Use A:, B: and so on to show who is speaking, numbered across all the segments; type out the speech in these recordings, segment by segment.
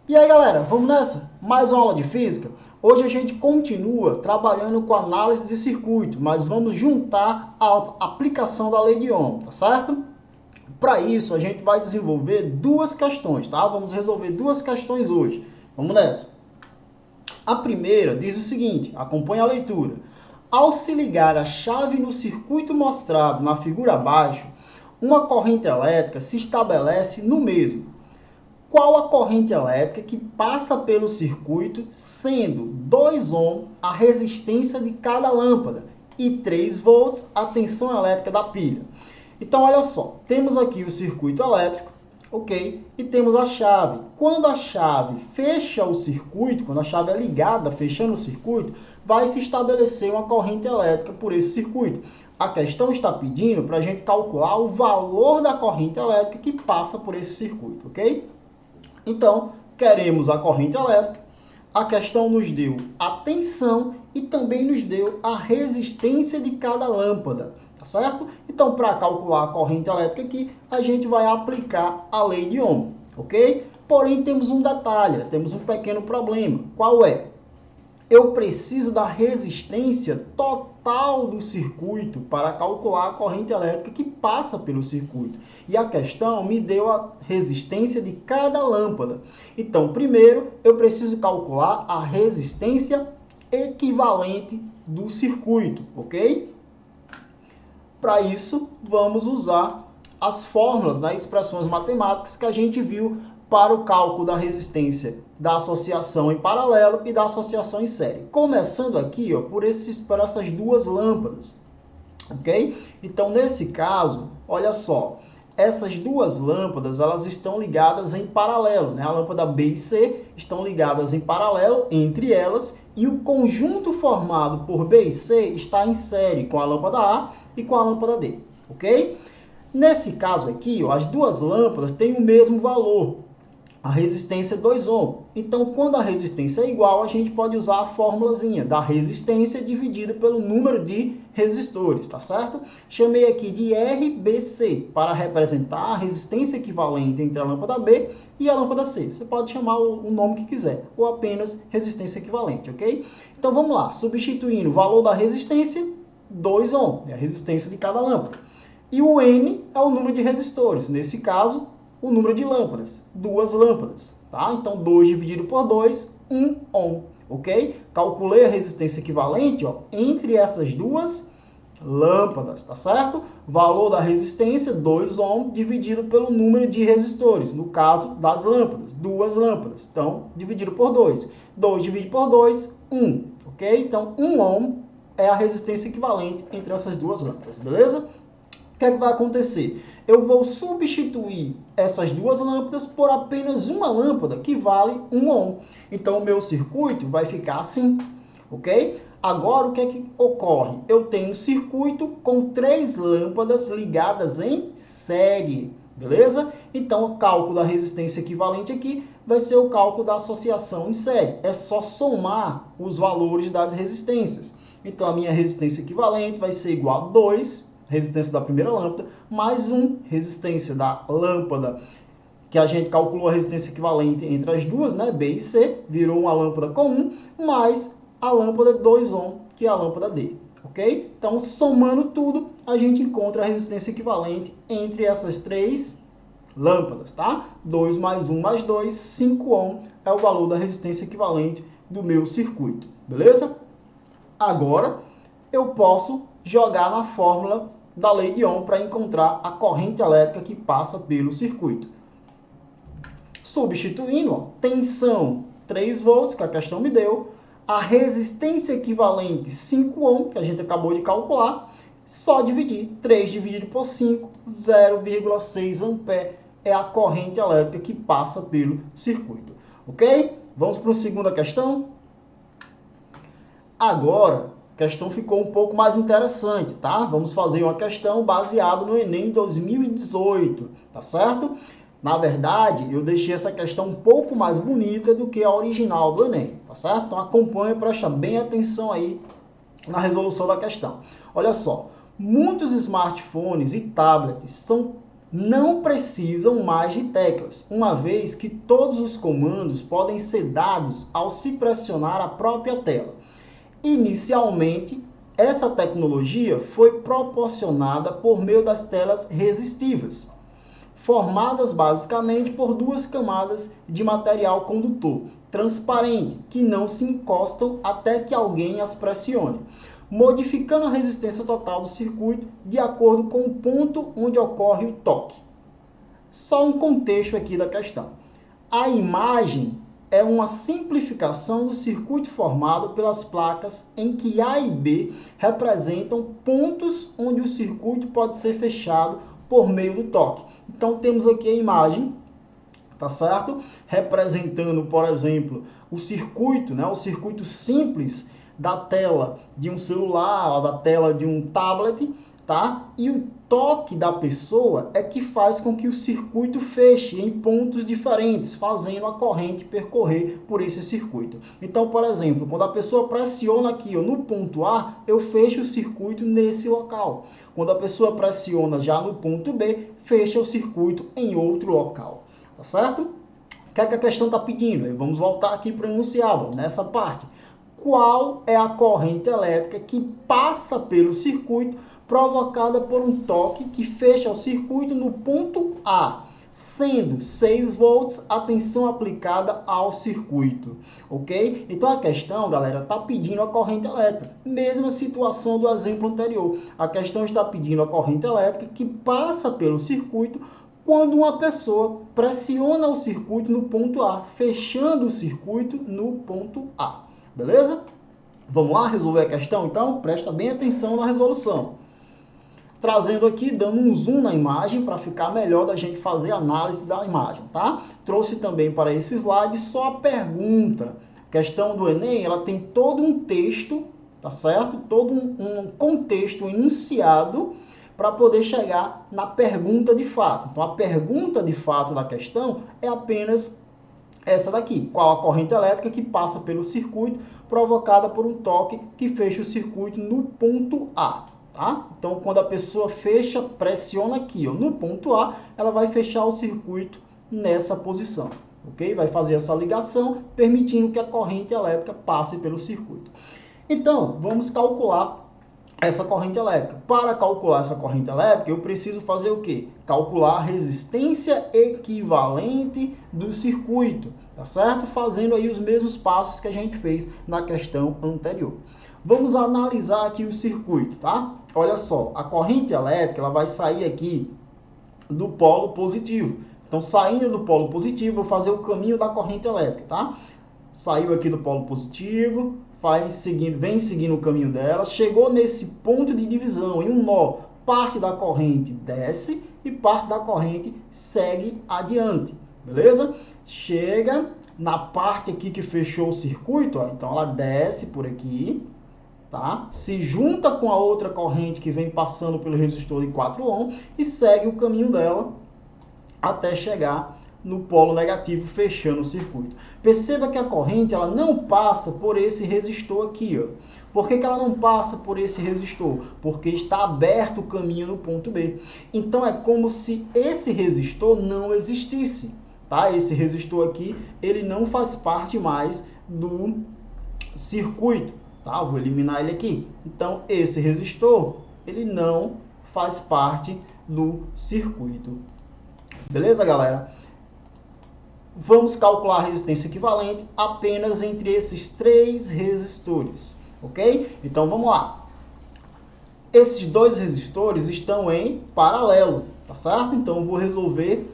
A: E aí galera, vamos nessa? Mais uma aula de física? Hoje a gente continua trabalhando com análise de circuito, mas vamos juntar a aplicação da lei de Ohm, tá certo? Para isso a gente vai desenvolver duas questões, tá? Vamos resolver duas questões hoje. Vamos nessa. A primeira diz o seguinte, acompanhe a leitura. Ao se ligar a chave no circuito mostrado na figura abaixo, uma corrente elétrica se estabelece no mesmo. Qual a corrente elétrica que passa pelo circuito, sendo 2 ohm a resistência de cada lâmpada e 3 volts a tensão elétrica da pilha? Então, olha só, temos aqui o circuito elétrico, ok? E temos a chave. Quando a chave fecha o circuito, quando a chave é ligada, fechando o circuito, vai se estabelecer uma corrente elétrica por esse circuito. A questão está pedindo para a gente calcular o valor da corrente elétrica que passa por esse circuito, ok? Então, queremos a corrente elétrica, a questão nos deu a tensão e também nos deu a resistência de cada lâmpada, tá certo? Então, para calcular a corrente elétrica aqui, a gente vai aplicar a lei de Ohm, ok? Porém, temos um detalhe, temos um pequeno problema. Qual é? Eu preciso da resistência total do circuito para calcular a corrente elétrica que passa pelo circuito. E a questão me deu a resistência de cada lâmpada. Então, primeiro, eu preciso calcular a resistência equivalente do circuito, ok? Para isso, vamos usar as fórmulas, né, expressões matemáticas que a gente viu para o cálculo da resistência da associação em paralelo e da associação em série. Começando aqui, ó, por essas duas lâmpadas, ok? Então, nesse caso, olha só, essas duas lâmpadas, elas estão ligadas em paralelo, né? A lâmpada B e C estão ligadas em paralelo entre elas e o conjunto formado por B e C está em série com a lâmpada A e com a lâmpada D, ok? Nesse caso aqui, ó, as duas lâmpadas têm o mesmo valor, a resistência é 2 ohm. Então, quando a resistência é igual, a gente pode usar a formulazinha da resistência dividida pelo número de resistores, tá certo? Chamei aqui de RBC para representar a resistência equivalente entre a lâmpada B e a lâmpada C. Você pode chamar o nome que quiser, ou apenas resistência equivalente, ok? Então, vamos lá. Substituindo o valor da resistência, 2 ohm, é a resistência de cada lâmpada. E o N é o número de resistores. Nesse caso, o número de lâmpadas, duas lâmpadas, tá? Então, 2 dividido por 2, 1 ohm, ok? Calculei a resistência equivalente, ó, entre essas duas lâmpadas, tá certo? Valor da resistência, 2 ohm, dividido pelo número de resistores, no caso das lâmpadas, duas lâmpadas. Então, dividido por 2. 2 dividido por 2, 1, ok? Então, 1 ohm é a resistência equivalente entre essas duas lâmpadas, beleza? O que é que vai acontecer? Eu vou substituir essas duas lâmpadas por apenas uma lâmpada que vale 1 ohm. Então, o meu circuito vai ficar assim, ok? Agora, o que é que ocorre? Eu tenho um circuito com 3 lâmpadas ligadas em série, beleza? Então, o cálculo da resistência equivalente aqui vai ser o cálculo da associação em série. É só somar os valores das resistências. Então, a minha resistência equivalente vai ser igual a 2, resistência da primeira lâmpada, mais 1, resistência da lâmpada, que a gente calculou a resistência equivalente entre as duas, né, B e C, virou uma lâmpada comum, mais a lâmpada 2 ohm, que é a lâmpada D, ok? Então, somando tudo, a gente encontra a resistência equivalente entre essas 3 lâmpadas, tá? 2 mais 1 mais 2, 5 ohm é o valor da resistência equivalente do meu circuito, beleza? Agora, eu posso jogar na fórmula da lei de Ohm para encontrar a corrente elétrica que passa pelo circuito. Substituindo, ó, tensão 3 volts, que a questão me deu, a resistência equivalente 5 ohm, que a gente acabou de calcular, só dividir. 3 dividido por 5, 0,6 ampere é a corrente elétrica que passa pelo circuito. Ok? Vamos para a segunda questão? Agora, a questão ficou um pouco mais interessante, tá? Vamos fazer uma questão baseada no Enem 2018, tá certo? Na verdade, eu deixei essa questão um pouco mais bonita do que a original do Enem, tá certo? Então acompanha e presta bem atenção aí na resolução da questão. Olha só, muitos smartphones e tablets são não precisam mais de teclas, uma vez que todos os comandos podem ser dados ao se pressionar a própria tela. Inicialmente, essa tecnologia foi proporcionada por meio das telas resistivas, formadas basicamente por duas camadas de material condutor transparente, que não se encostam até que alguém as pressione, modificando a resistência total do circuito de acordo com o ponto onde ocorre o toque. Só um contexto aqui da questão. A imagem é uma simplificação do circuito formado pelas placas em que A e B representam pontos onde o circuito pode ser fechado por meio do toque. Então temos aqui a imagem, tá certo? Representando, por exemplo, o circuito, né? O circuito simples da tela de um celular, da tela de um tablet, tá? E o toque da pessoa é que faz com que o circuito feche em pontos diferentes, fazendo a corrente percorrer por esse circuito. Então, por exemplo, quando a pessoa pressiona aqui, ó, no ponto A, eu fecho o circuito nesse local. Quando a pessoa pressiona já no ponto B, fecha o circuito em outro local. Tá certo? O que é que a questão está pedindo? Vamos voltar aqui para o enunciado, nessa parte. Qual é a corrente elétrica que passa pelo circuito provocada por um toque que fecha o circuito no ponto A, sendo 6 volts a tensão aplicada ao circuito, ok? Então a questão, galera, está pedindo a corrente elétrica. Mesma situação do exemplo anterior. A questão está pedindo a corrente elétrica que passa pelo circuito quando uma pessoa pressiona o circuito no ponto A, fechando o circuito no ponto A. Beleza? Vamos lá resolver a questão? Então, presta bem atenção na resolução. Trazendo aqui, dando um zoom na imagem para ficar melhor da gente fazer a análise da imagem, tá? Trouxe também para esse slide só a pergunta. A questão do Enem, ela tem todo um texto, tá certo? Todo um contexto, um enunciado para poder chegar na pergunta de fato. Então, a pergunta de fato da questão é apenas essa daqui. Qual a corrente elétrica que passa pelo circuito provocada por um toque que fecha o circuito no ponto A? Tá? Então, quando a pessoa fecha, pressiona aqui, ó, no ponto A, ela vai fechar o circuito nessa posição, ok? Vai fazer essa ligação, permitindo que a corrente elétrica passe pelo circuito. Então, vamos calcular essa corrente elétrica. Para calcular essa corrente elétrica, eu preciso fazer o quê? Calcular a resistência equivalente do circuito, tá certo? Fazendo aí os mesmos passos que a gente fez na questão anterior. Vamos analisar aqui o circuito, tá? Olha só, a corrente elétrica ela vai sair aqui do polo positivo. Então, saindo do polo positivo, vou fazer o caminho da corrente elétrica, tá? Saiu aqui do polo positivo, vem seguindo o caminho dela, chegou nesse ponto de divisão, em um nó, parte da corrente desce e parte da corrente segue adiante, beleza? Chega na parte aqui que fechou o circuito, ó, então ela desce por aqui, tá? Se junta com a outra corrente que vem passando pelo resistor de 4 ohms e segue o caminho dela até chegar no polo negativo, fechando o circuito. Perceba que a corrente ela não passa por esse resistor aqui, ó. Por que ela não passa por esse resistor? Porque está aberto o caminho no ponto B. Então é como se esse resistor não existisse, tá? Esse resistor aqui, ele não faz parte mais do circuito, tá? Vou eliminar ele aqui. Então esse resistor, ele não faz parte do circuito. Beleza, galera? Vamos calcular a resistência equivalente apenas entre esses 3 resistores, ok? Então, vamos lá. Esses 2 resistores estão em paralelo, tá certo? Então, eu vou resolver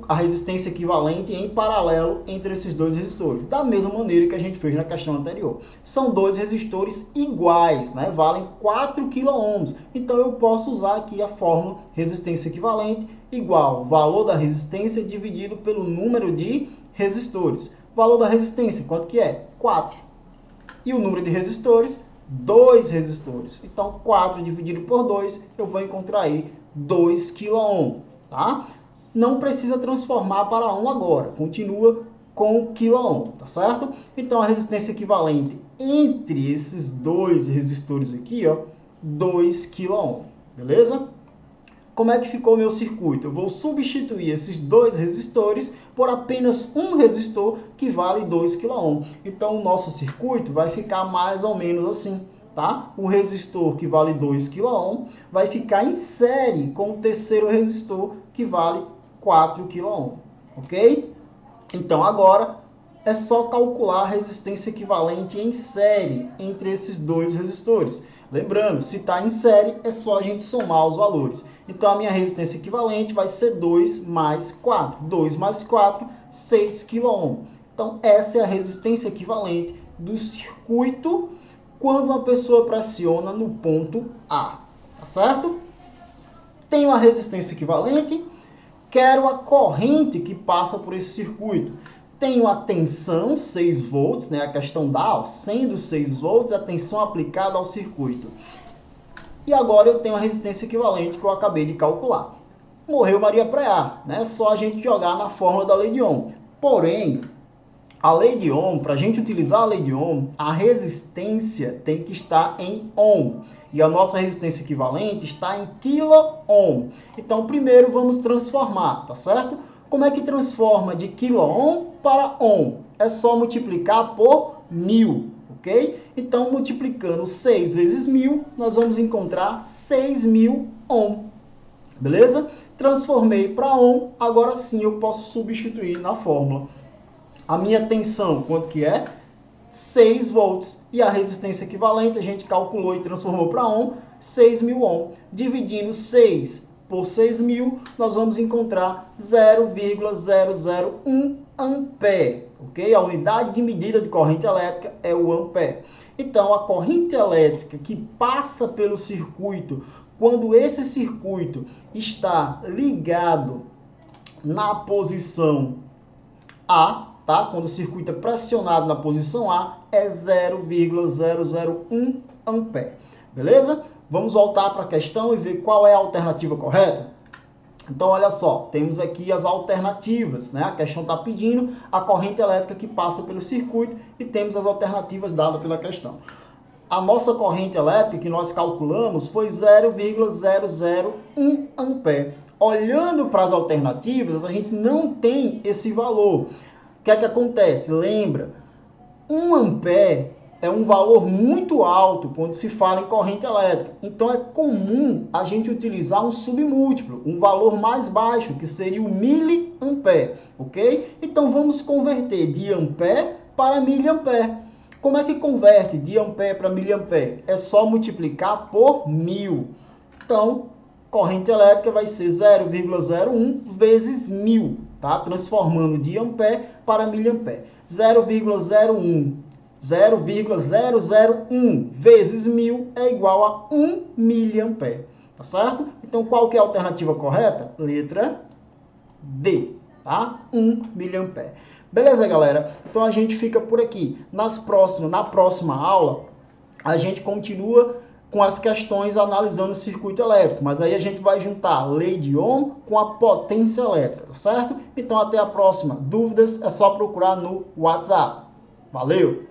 A: a resistência equivalente em paralelo entre esses 2 resistores, da mesma maneira que a gente fez na questão anterior. São 2 resistores iguais, né? Valem 4 kΩ. Então, eu posso usar aqui a fórmula resistência equivalente igual valor da resistência dividido pelo número de resistores. O valor da resistência, quanto que é? 4. E o número de resistores? 2 resistores. Então, 4 dividido por 2, eu vou encontrar aí 2 kΩ, tá? Não precisa transformar para 1 agora, continua com kΩ, tá certo? Então, a resistência equivalente entre esses 2 resistores aqui, ó, 2 kΩ, beleza? como é que ficou o meu circuito? Eu vou substituir esses dois resistores por apenas um resistor que vale 2 kΩ. Então, o nosso circuito vai ficar mais ou menos assim, tá? O resistor que vale 2 kΩ vai ficar em série com o terceiro resistor que vale 4 kΩ, ok? Então, agora é só calcular a resistência equivalente em série entre esses dois resistores. Lembrando, se está em série, é só a gente somar os valores. Então, a minha resistência equivalente vai ser 2 mais 4. 2 mais 4, 6 kΩ. Então, essa é a resistência equivalente do circuito quando uma pessoa pressiona no ponto A. Tá certo? Tenho a resistência equivalente, quero a corrente que passa por esse circuito. Tenho a tensão, 6 volts, né? A questão da sendo 6 volts, a tensão aplicada ao circuito. E agora eu tenho a resistência equivalente que eu acabei de calcular. Morreu Maria Preá, né? Só a gente jogar na fórmula da lei de Ohm. Porém, a lei de Ohm, para a gente utilizar a lei de Ohm, a resistência tem que estar em Ohm. E a nossa resistência equivalente está em kΩ. Então, primeiro vamos transformar, tá certo? Como é que transforma de kΩ para Ohm? É só multiplicar por 1000, ok? Então, multiplicando 6 vezes 1000, nós vamos encontrar 6.000 Ohm, beleza? Transformei para Ohm, agora sim eu posso substituir na fórmula. A minha tensão, quanto que é? 6 volts. E a resistência equivalente, a gente calculou e transformou para Ohm, 6.000 Ohm. Dividindo 6 por 6.000, nós vamos encontrar 0,001 ampere, ok? A unidade de medida de corrente elétrica é o ampere. Então, a corrente elétrica que passa pelo circuito, quando esse circuito está ligado na posição A, tá? Quando o circuito é pressionado na posição A, é 0,001 ampere, beleza? Vamos voltar para a questão e ver qual é a alternativa correta? Então, olha só, temos aqui as alternativas, né? A questão está pedindo a corrente elétrica que passa pelo circuito e temos as alternativas dadas pela questão. A nossa corrente elétrica que nós calculamos foi 0,001 ampere. Olhando para as alternativas, a gente não tem esse valor. O que é que acontece? Lembra, 1 ampere é um valor muito alto quando se fala em corrente elétrica. Então, é comum a gente utilizar um submúltiplo, um valor mais baixo, que seria o miliampere, ok? Então, vamos converter de ampere para miliampere. Como é que converte de ampere para miliampere? É só multiplicar por 1000. Então, corrente elétrica vai ser 0,01 vezes 1000, tá? Transformando de ampere para miliampere. 0,001 vezes 1000 é igual a 1 miliampere, tá certo? Então, qual que é a alternativa correta? Letra D, tá? 1 miliampere. Beleza, galera? Então, a gente fica por aqui. Na próxima aula, a gente continua com as questões analisando o circuito elétrico, mas aí a gente vai juntar a lei de Ohm com a potência elétrica, tá certo? Então, até a próxima. Dúvidas é só procurar no WhatsApp. Valeu!